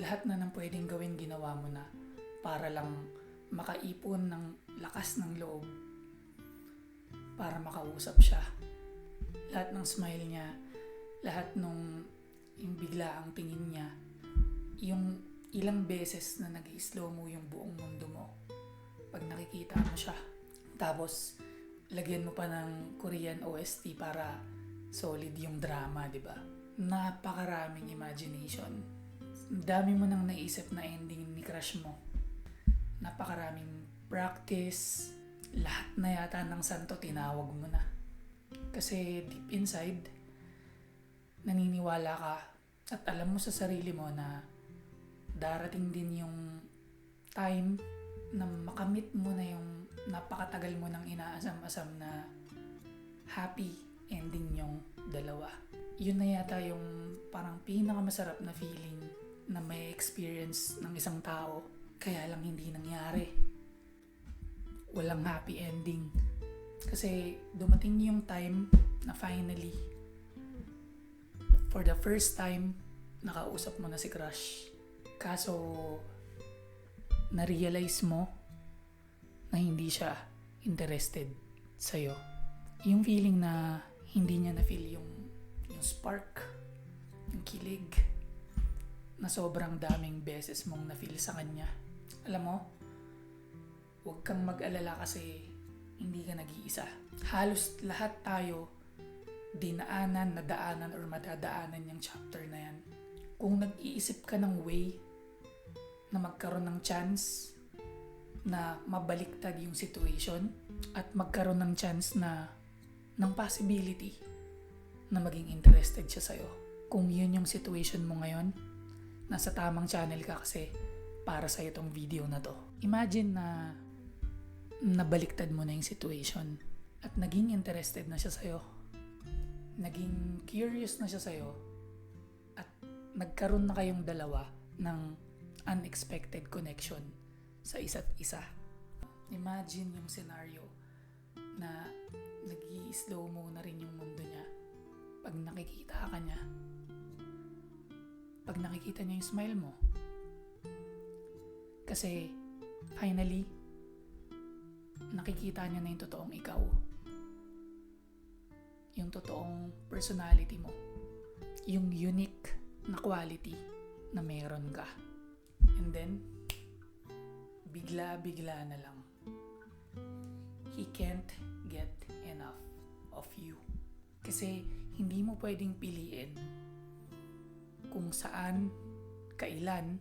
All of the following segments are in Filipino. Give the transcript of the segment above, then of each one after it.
lahat na ng pwedeng gawin ginawa mo na para lang makaipon ng lakas ng loob para makausap siya. Lahat ng smile niya, lahat nung yung biglaang tingin niya, yung ilang beses na nag-slow mo yung buong mundo mo pag nakikita mo siya. Tapos lagyan mo pa ng Korean OST para solid yung drama, di ba? Napakaraming imagination. Dami mo nang naisip na ending ni crush mo. Napakaraming practice. Lahat na yata ng santo tinawag mo na. Kasi deep inside, naniniwala ka at alam mo sa sarili mo na darating din yung time na makamit mo na yung napakatagal mo nang inaasam-asam na happy ending yung dalawa. Yun na yata yung parang pinakamasarap na feeling na may experience ng isang tao, kaya lang hindi nangyari. Walang happy ending. Kasi dumating yung time na finally, for the first time, nakausap mo na si crush. Kaso, na-realize mo na hindi siya interested sa'yo. Yung feeling na hindi niya na-feel yung spark, yung kilig, na sobrang daming beses mong na-feel sa kanya. Alam mo, huwag kang mag-alala kasi hindi ka nag-iisa. Halos lahat tayo dinaanan, nadaanan, or madadaanan yung chapter na yan. Kung nag-iisip ka ng way na magkaroon ng chance na mabaliktad yung situation at magkaroon ng chance na ng possibility na maging interested siya sa'yo. Kung yun yung situation mo ngayon, nasa tamang channel ka kasi para sa'yo tong video na to. Imagine na nabaliktad mo na yung situation at naging interested na siya sa'yo. Naging curious na siya sa'yo at nagkaroon na kayong dalawa ng unexpected connection sa isa't isa. Imagine yung scenario na nag-i-slow mo na rin yung mundo niya pag nakikita ka niya. Pag nakikita niya yung smile mo. Kasi finally, nakikita niya na yung totoong ikaw. Yung totoong personality mo. Yung unique na quality na meron ka. And then, bigla-bigla na lang. He can't get enough of you. Kasi hindi mo pwedeng piliin kung saan, kailan,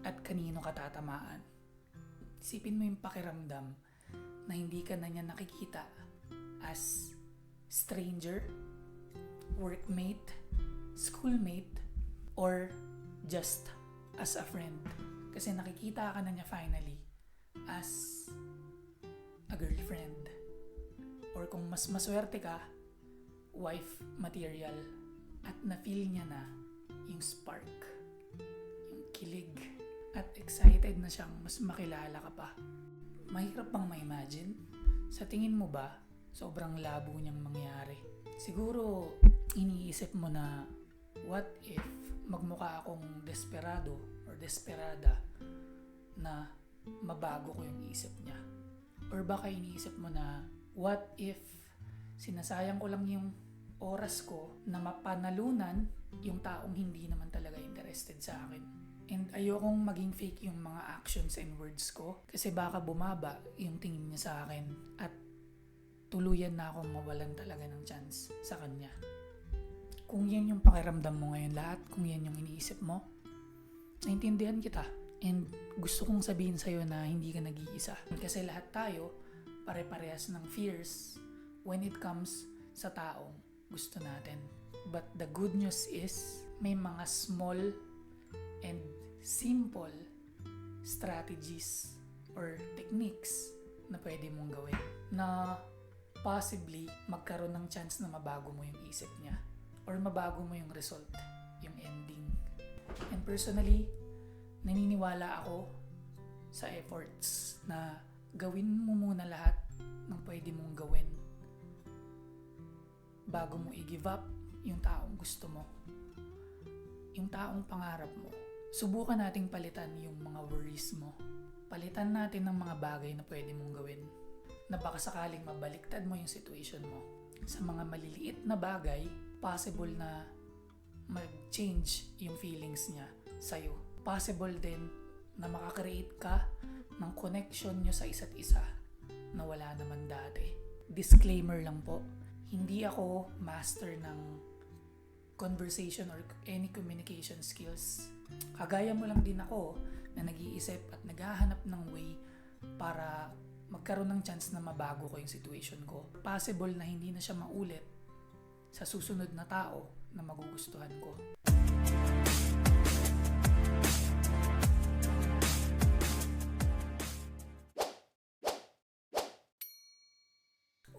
at kanino ka tatamaan. Isipin mo yung pakiramdam na hindi ka na niya nakikita as stranger, workmate, schoolmate, or just as a friend. Kasi nakikita ka na niya finally as a girlfriend. Or kung mas maswerte ka, wife material. At na-feel niya na yung spark, yung kilig, at excited na siyang mas makilala ka pa. Mahirap bang ma-imagine? Sa tingin mo ba, sobrang labo niyang mangyari? Siguro, iniisip mo na, what if magmukha akong desperado or desperada na mabago ko yung isip niya? Or baka iniisip mo na, what if sinasayang ko lang yung oras ko na mapanalunan yung taong hindi naman talaga interested sa akin? And ayokong maging fake yung mga actions and words ko kasi baka bumaba yung tingin niya sa akin at tuluyan na akong mawalan talaga ng chance sa kanya. Kung yan yung pakiramdam mo ngayon lahat, kung yan yung iniisip mo, naintindihan kita. And gusto kong sabihin sa'yo na hindi ka nag-iisa. Kasi lahat tayo pare-parehas ng fears when it comes sa taong gusto natin. But the good news is, may mga small and simple strategies or techniques na pwede mong gawin na possibly magkaroon ng chance na mabago mo yung isip niya or mabago mo yung result, yung ending. And personally, naniniwala ako sa efforts na gawin mo muna lahat ng pwede mong gawin bago mo i-give up yung taong gusto mo, yung taong pangarap mo, Subukan nating palitan yung mga worries mo. Palitan natin ng mga bagay na pwede mong gawin na baka sakaling mabaliktad mo yung situation mo. Sa mga maliliit na bagay, possible na mag-change yung feelings niya sa'yo. Possible din na makakreate ka ng connection nyo sa isa't isa na wala naman dati. Disclaimer lang po, hindi ako master ng conversation or any communication skills. Kagaya mo lang din ako na nag-iisip at naghahanap ng way para magkaroon ng chance na mabago ko yung situation ko. Possible na hindi na siya maulit sa susunod na tao na magugustuhan ko.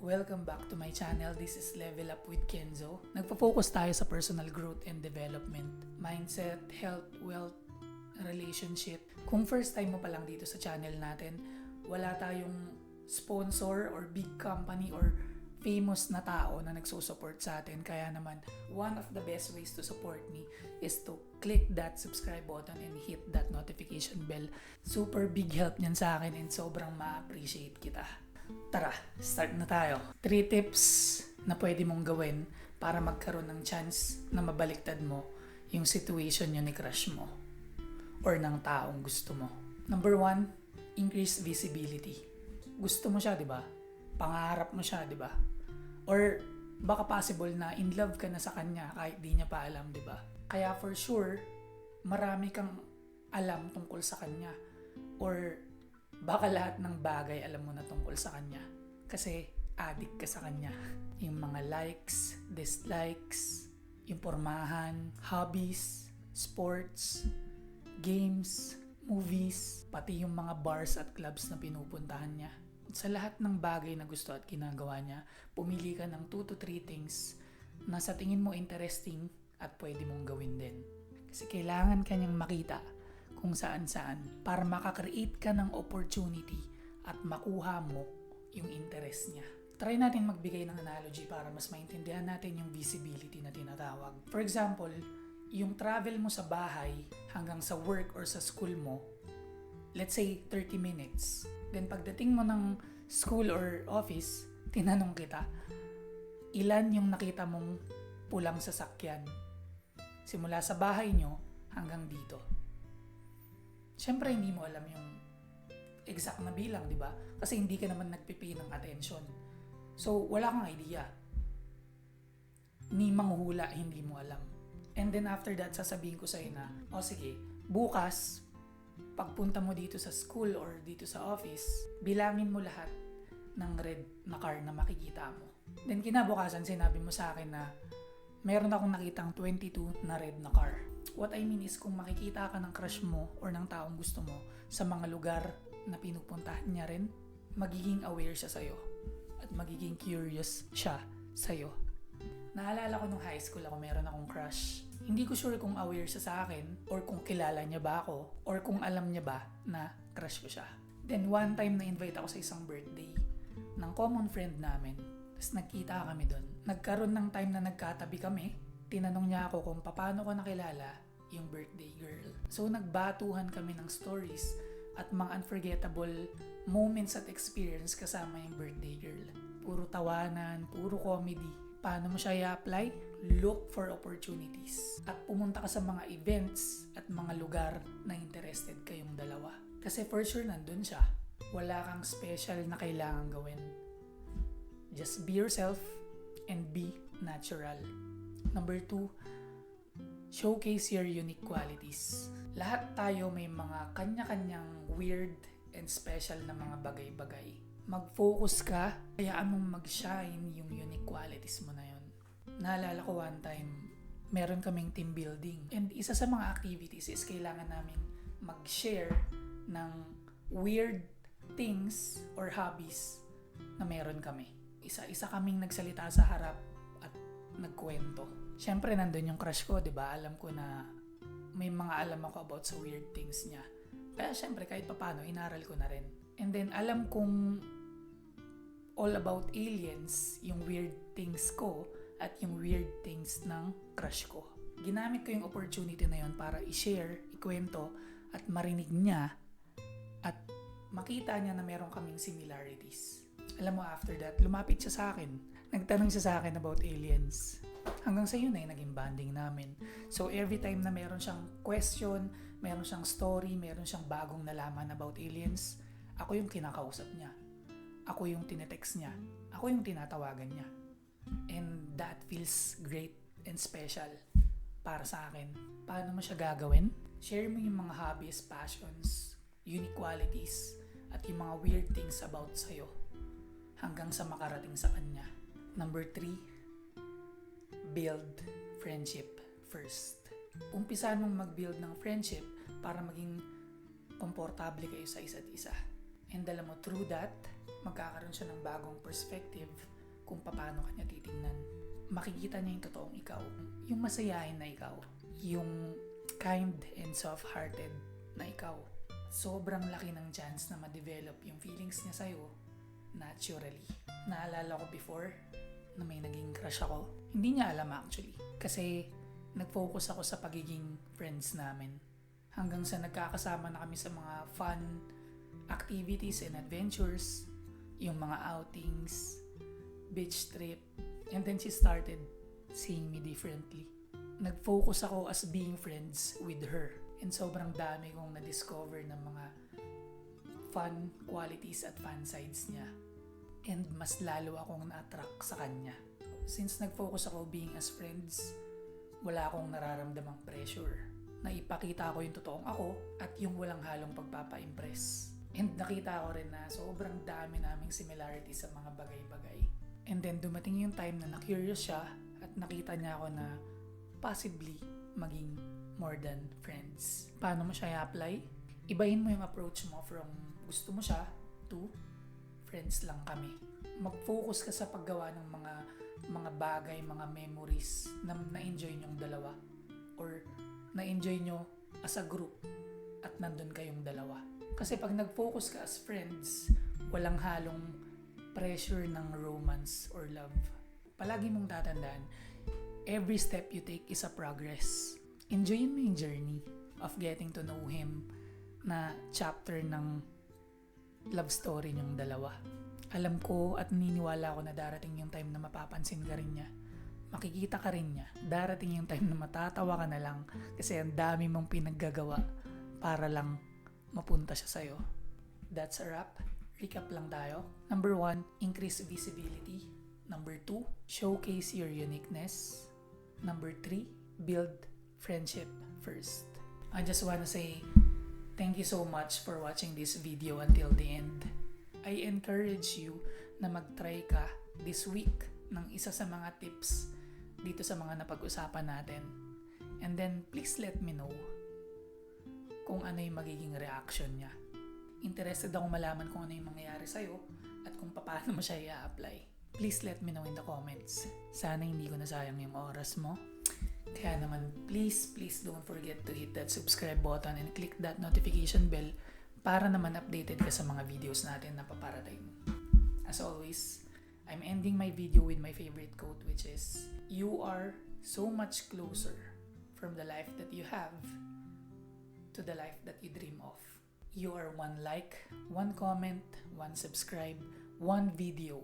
Welcome back to my channel. This is Level Up with Kenzo. Nagpo-focus tayo sa personal growth and development, mindset, health, wealth, relationship. Kung first time mo pa lang dito sa channel natin, wala tayong sponsor or big company or famous na tao na nagsusupport sa atin. Kaya naman, one of the best ways to support me is to click that subscribe button and hit that notification bell. Super big help niyan sa akin and sobrang ma-appreciate kita. Tara, start na tayo. 3 tips na pwede mong gawin para magkaroon ng chance na mabaliktad mo yung situation nyo ni crush mo or ng taong gusto mo. Number 1, increase visibility. Gusto mo siya, di ba? Pangarap mo siya, di ba? Or baka possible na in love ka na sa kanya kahit di niya pa alam, di ba? Kaya for sure, marami kang alam tungkol sa kanya. Or baka lahat ng bagay alam mo na tungkol sa kanya. Kasi addict ka sa kanya. Yung mga likes, dislikes, yung pormahan, hobbies, sports, games, movies, pati yung mga bars at clubs na pinupuntahan niya. Sa lahat ng bagay na gusto at ginagawa niya, pumili ka ng 2 to 3 things na sa tingin mo interesting at pwede mong gawin din. Kasi kailangan kanyang makita kung saan-saan para makakreate ka ng opportunity at makuha mo yung interest niya. Try natin magbigay ng analogy para mas maintindihan natin yung visibility na tinatawag. For example, yung travel mo sa bahay hanggang sa work or sa school mo, let's say 30 minutes. Then pagdating mo ng school or office, tinanong kita, ilan yung nakita mong pulang sasakyan? Simula sa bahay nyo hanggang dito. Siyempre, hindi mo alam yung exact na bilang, di ba? Kasi hindi ka naman nagpipay ng attention. So, wala kang idea. Ni manghuhula, hindi mo alam. And then after that, sasabihin ko sa'yo na, sige, bukas, pagpunta mo dito sa school or dito sa office, bilangin mo lahat ng red na car na makikita mo. Then kinabukasan, sinabi mo sa akin na meron akong nakitang 22 na red na car. What I mean is kung makikita ka ng crush mo or ng taong gusto mo sa mga lugar na pinupuntahan niya rin, magiging aware siya sa'yo at magiging curious siya sa'yo. Naalala ko nung high school ako, meron akong crush. Hindi ko sure kung aware siya sa akin or kung kilala niya ba ako or kung alam niya ba na crush ko siya. Then one time na-invite ako sa isang birthday ng common friend namin. Tapos nagkita kami doon. Nagkaroon ng time na nagkatabi kami. Tinanong niya ako kung paano ko nakilala yung birthday girl. So nagbatuhan kami ng stories at mga unforgettable moments at experience kasama yung birthday girl. Puro tawanan, puro comedy. Paano mo siya i-apply? Look for opportunities. At pumunta ka sa mga events at mga lugar na interested kayong dalawa. Kasi for sure nandun siya. Wala kang special na kailangan gawin. Just be yourself and be natural. Number 2, showcase your unique qualities. Lahat tayo may mga kanya-kanyang weird and special na mga bagay-bagay. Mag-focus ka, hayaan mong mag-shine yung unique qualities mo na yun. Naalala ko one time, meron kaming team building. And isa sa mga activities is kailangan namin mag-share ng weird things or hobbies na meron kami. Isa-isa kaming nagsalita sa harap at nagkwento. Siyempre, nandun yung crush ko, di ba? Alam ko na may mga alam ako about sa weird things niya. Kaya siyempre, kahit papano, inaral ko na rin. And then, alam kong all about aliens, yung weird things ko at yung weird things ng crush ko. ginamit ko yung opportunity na yun para i-share, ikwento, at marinig niya at makita niya na meron kaming similarities. Alam mo, after that, lumapit siya sa akin. Nagtanong siya sa akin about aliens. Hanggang sa yun ay naging bonding namin. So every time na meron siyang question, meron siyang story, meron siyang bagong nalaman about aliens, ako yung kinakausap niya. Ako yung tinetext niya. Ako yung tinatawagan niya. And that feels great and special para sa akin. Paano mo siya gagawin? Share mo yung mga hobbies, passions, unique qualities, at yung mga weird things about sa'yo hanggang sa makarating sa kanya. Number 3, build friendship first. Umpisahan mong mag-build ng friendship para maging komportable kayo sa isa't isa. And alam mo, through that, magkakaroon siya ng bagong perspective kung paano kanya titingnan. Makikita niya yung totoong ikaw, yung masayahin na ikaw, yung kind and soft-hearted na ikaw. Sobrang laki ng chance na ma-develop yung feelings niya sa'yo naturally. Naalala ko before na may naging crush ako. Hindi niya alam actually. Kasi nag-focus ako sa pagiging friends namin. Hanggang sa nagkakasama na kami sa mga fun activities and adventures, yung mga outings, beach trip, and then she started seeing me differently. Nag-focus ako as being friends with her. And sobrang dami kong na-discover ng mga fun qualities at fun sides niya. And mas lalo akong na-attract sa kanya. Since nag-focus ako being as friends, wala akong nararamdamang pressure. Naipakita ko yung totoong ako at yung walang halong pagpapa-impress. And nakita ko rin na sobrang dami naming similarities sa mga bagay-bagay. And then dumating yung time na na-curious siya at nakita niya ako na possibly maging more than friends. Paano mo siya i-apply? Ibahin mo yung approach mo from gusto mo siya to friends lang kami. Mag-focus ka sa paggawa ng mga bagay, mga memories na na-enjoy nyong dalawa or na-enjoy nyo as a group at nandun kayong dalawa. Kasi pag nag-focus ka as friends, walang halong pressure ng romance or love. Palagi mong tatandaan, every step you take is a progress. Enjoyin mo yung journey of getting to know him na chapter ng love story niyong dalawa. Alam ko at niniwala ako na darating yung time na mapapansin ka rin niya. Makikita ka rin niya. Darating yung time na matatawa ka na lang kasi ang dami mong pinaggagawa para lang mapunta siya sa'yo. That's a wrap. Recap lang tayo. Number 1, increase visibility. Number 2, showcase your uniqueness. Number 3, build friendship first. I just wanna say thank you so much for watching this video until the end. I encourage you na mag-try ka this week ng isa sa mga tips dito sa mga napag-usapan natin. And then please let me know kung ano yung magiging reaction niya. Interested akong malaman kung ano yung mangyayari sa'yo at kung paano mo siya i-apply. Please let me know in the comments. Sana hindi ko nasayang yung oras mo. Kaya naman, please don't forget to hit that subscribe button and click that notification bell para naman updated ka sa mga videos natin na paparating. As always, I'm ending my video with my favorite quote, which is, "You are so much closer from the life that you have to the life that you dream of. You are one like, one comment, one subscribe, one video,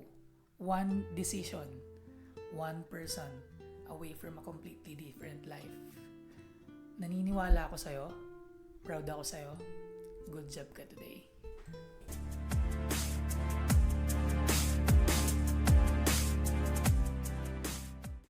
one decision, one person away from a completely different life." Naniniwala ako sa'yo. Proud ako sa'yo. Good job ka today.